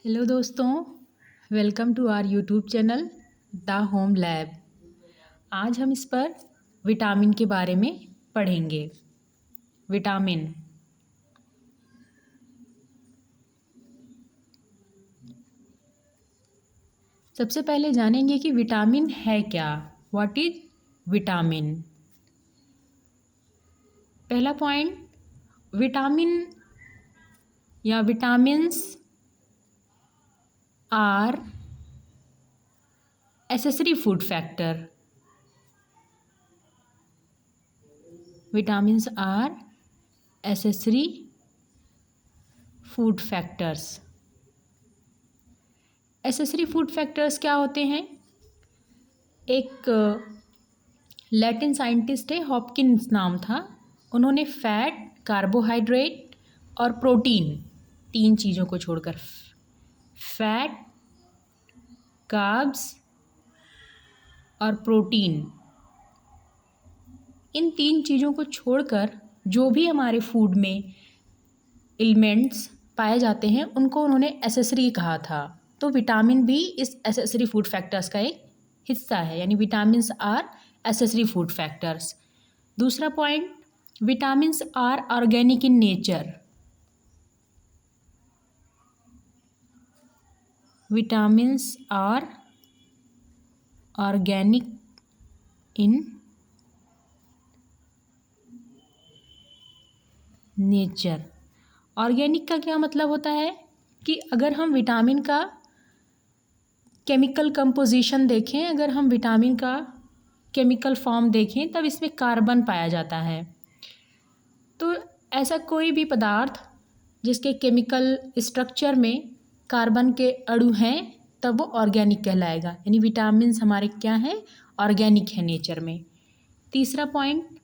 Hello दोस्तों, welcome to our YouTube channel the home lab. आज हम इस पर विटामिन के बारे में पढ़ेंगे। विटामिन सबसे पहले जानेंगे कि विटामिन है क्या। What is vitamin. पहला पॉइंट, विटामिन या vitamins are accessory food factor. Vitamins are accessory food factors. Accessory food factors क्या होते हैं? एक लैटिन साइंटिस्ट है, हॉपकिंस नाम था। उन्होंने फैट, कार्बोहाइड्रेट और प्रोटीन, तीन चीज़ों को छोड़कर, फैट, कार्ब्स और प्रोटीन, इन तीन चीज़ों को छोड़कर जो भी हमारे फूड में एलिमेंट्स पाए जाते हैं उनको उन्होंने एसेसरी कहा था। तो विटामिन भी इस एसेसरी फूड फैक्टर्स का एक हिस्सा है, यानी vitamins are accessory food factors. दूसरा point, vitamins are organic in nature. Vitamins are organic in nature. Organic का क्या मतलब होता है कि अगर हम विटामिन का केमिकल कंपोजिशन देखें, अगर हम विटामिन का केमिकल फॉर्म देखें, तब इसमें कार्बन पाया जाता है। तो ऐसा कोई भी पदार्थ जिसके केमिकल स्ट्रक्चर में कार्बन के अणु हैं, तब वो ऑर्गेनिक कहलाएगा। यानी विटामिन्स हमारे क्या हैं? ऑर्गेनिक है नेचर में। तीसरा point,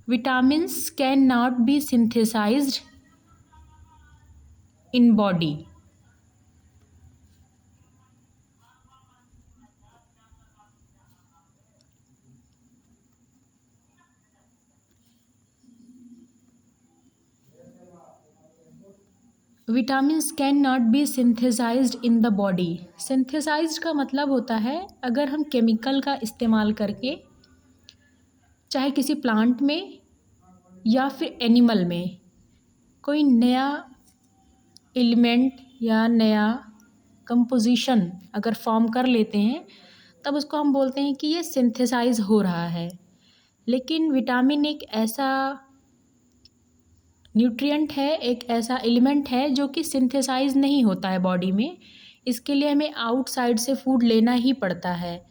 vitamins can not be synthesised in body. Vitamins can not be synthesised in the body. Synthesised का मतलब होता है अगर हम केमिकल का इस्तेमाल करके, चाहे किसी प्लांट में या फिर एनिमल में, कोई नया एलिमेंट या नया कंपोजिशन अगर फॉर्म कर लेते हैं, तब उसको हम बोलते हैं कि ये सिंथेसाइज हो रहा है। लेकिन विटामिन एक ऐसा न्यूट्रिएंट है, एक ऐसा एलिमेंट है जो कि सिंथेसाइज नहीं होता है बॉडी में। इसके लिए हमें आउटसाइड से फूड लेना ही पड़ता है।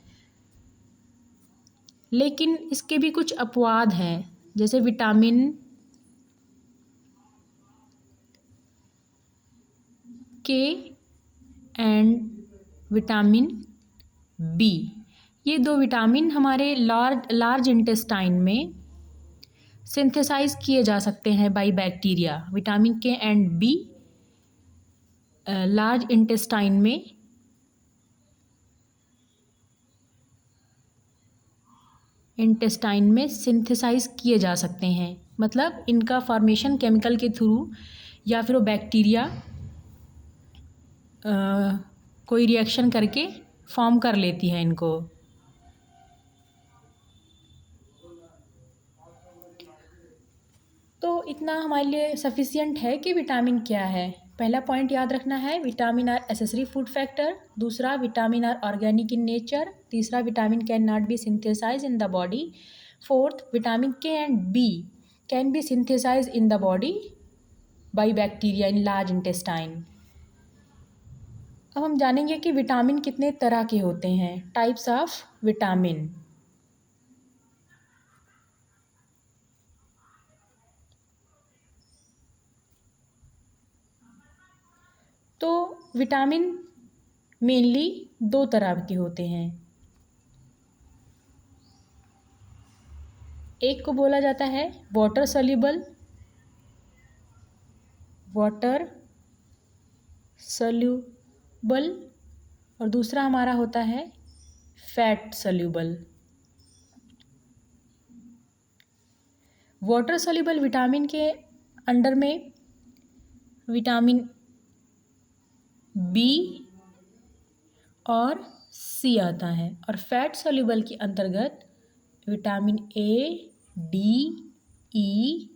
लेकिन इसके भी कुछ अपवाद हैं, जैसे vitamin K and vitamin B. ये दो विटामिन हमारे लार्ज इंटेस्टाइन में सिंथेसाइज किए जा सकते हैं by bacteria. Vitamin K and B large intestine में सिंथेसाइज किए जा सकते हैं। मतलब इनका फॉर्मेशन केमिकल के थ्रू या फिर वो बैक्टीरिया कोई रिएक्शन करके फॉर्म कर लेती है इनको। तो इतना हमारे लिए सफिशिएंट है कि विटामिन क्या है। पहला पॉइंट याद रखना है, vitamin are accessory food factor. दूसरा, vitamin are organic in nature. तीसरा, vitamin can not be synthesise in the body. Fourth, vitamin K and B can be synthesise in the body by bacteria in large intestine. अब हम जानेंगे कि vitamin कितने तरह के होते हैं, टाइप्स ऑफ विटामिन। तो विटामिन मेनली दो तरह के होते हैं। एक को बोला जाता है वाटर सॉल्युबल और दूसरा हमारा होता है fat soluble. Water soluble vitamin के अंडर में विटामिन बी और सी आता है। और फैट सॉल्युबल के अंतर्गत विटामिन ए, डी, ई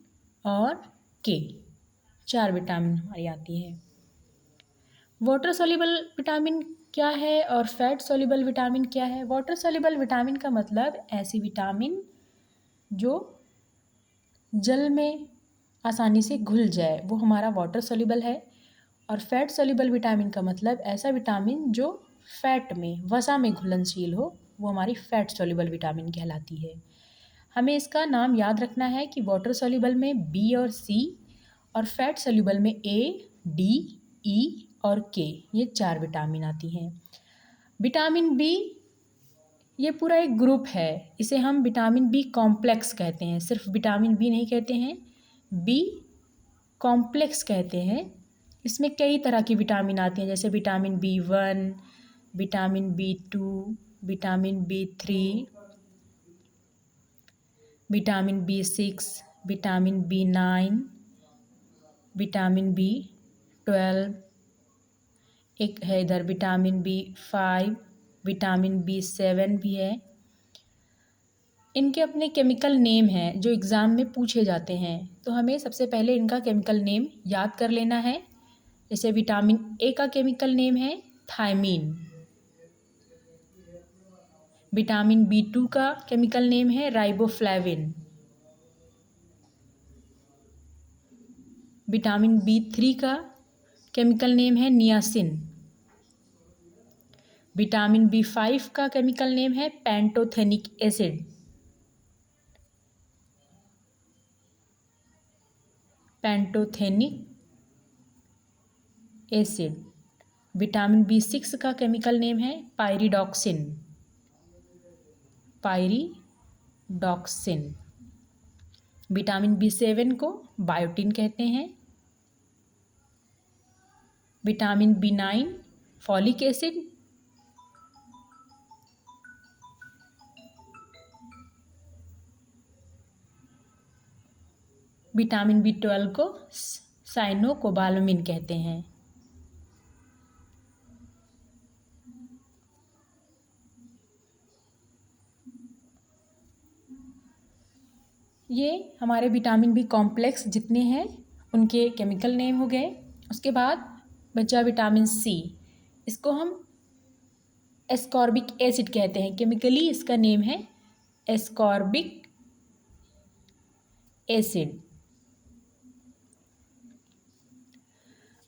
और के, 4 विटामिन हमारी आती है। वाटर सॉल्युबल विटामिन क्या है और फैट सॉल्युबल विटामिन क्या है? वाटर सॉल्युबल विटामिन का मतलब ऐसी विटामिन जो जल में आसानी से घुल जाए, वो हमारा वाटर सॉल्युबल है। और फैट सॉल्युबल विटामिन का मतलब ऐसा विटामिन जो फैट में, वसा में घुलनशील हो, वो हमारी फैट सॉल्युबल विटामिन कहलाती है। हमें इसका नाम याद रखना है कि वाटर सॉल्युबल में बी और सी और फैट सॉल्युबल में ए, डी, ई और के, ये 4 विटामिन आती हैं। विटामिन बी ये पूरा एक ग्रुप है, इसे हम विटामिन बी कॉम्प्लेक्स कहते हैं। सिर्फ विटामिन बी नहीं कहते हैं, बी कॉम्प्लेक्स कहते हैं। इसमें कई तरह की विटामिन आती हैं, जैसे vitamin B one, vitamin B two, vitamin बी3, विटामिन बी6, विटामिन बी9, विटामिन बी12, एक है इधर विटामिन बी5, विटामिन बी7 भी है। इनके अपने केमिकल नेम हैं जो एग्ज़ाम में पूछे जाते हैं, तो हमें सबसे पहले इनका केमिकल नेम याद कर लेना है। जैसे विटामिन ए का केमिकल नेम है थायमीन, विटामिन बी2 का केमिकल नेम है राइबोफ्लेविन, विटामिन बी3 का केमिकल नेम है नियासिन, विटामिन बी5 का केमिकल नेम है pantothenic acid, pantothenic acid. Vitamin बी6 का केमिकल नेम है पायरिडॉक्सिन, पायरिडॉक्सिन। विटामिन बी7 को बायोटिन कहते हैं। Vitamin B nine folic acid, vitamin बी12 को साइनोकोबालामिन कहते हैं। ये हमारे विटामिन बी कॉम्प्लेक्स जितने हैं उनके केमिकल नेम हो गए। उसके बाद बचा विटामिन सी, इसको हम एस्कॉर्बिक एसिड कहते हैं। केमिकली इसका नेम है एस्कॉर्बिक एसिड।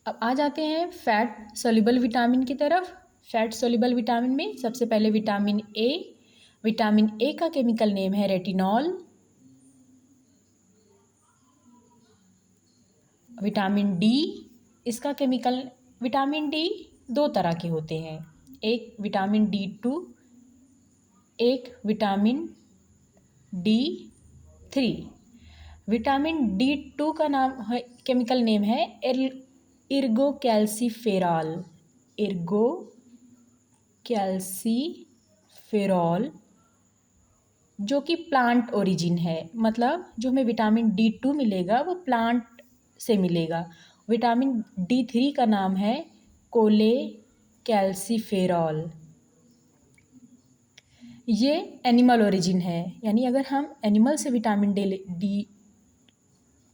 अब आ जाते हैं फैट सॉल्युबल विटामिन की तरफ। फैट सॉल्युबल विटामिन में सबसे पहले विटामिन ए। विटामिन ए का केमिकल नेम है रेटिनॉल। विटामिन डी, इसका केमिकल, विटामिन डी 2 तरह के होते हैं, एक विटामिन D2, एक विटामिन D3। विटामिन D2 का नाम है, केमिकल नेम है इर्गोकैल्सीफेरॉल, इर्गोकैल्सीफेरॉल, जो कि प्लांट ओरिजिन है। मतलब जो हमें विटामिन D2 मिलेगा वो प्लांट से मिलेगा। विटामिन D3 का नाम है कोलेकैल्सीफेरॉल, ये एनिमल ओरिजिन है, यानी अगर हम एनिमल से विटामिन डी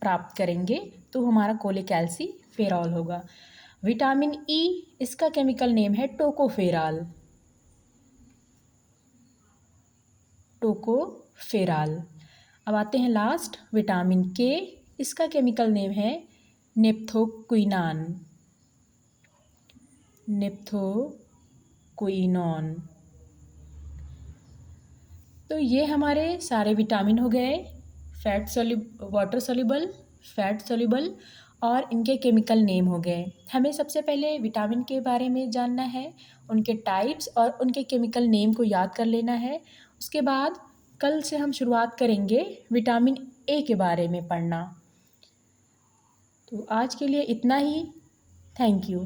प्राप्त करेंगे तो हमारा कोलेकैल्सीफेरॉल होगा। विटामिन ई, इसका केमिकल नेम है टोकोफेरॉल, टोकोफेरॉल। अब आते हैं लास्ट विटामिन के, इसका केमिकल नेम है नेप्थोक्विनान, नेप्थोक्विनॉन। तो ये हमारे सारे विटामिन हो गए, वाटर सॉल्युबल, फैट सॉल्युबल, और इनके केमिकल नेम हो गए। हमें सबसे पहले विटामिन के बारे में जानना है, उनके टाइप्स और उनके केमिकल नेम को याद कर लेना है। उसके बाद कल से हम शुरुआत करेंगे विटामिन ए के बारे में पढ़ना। तो आज के लिए इतना ही। Thank you.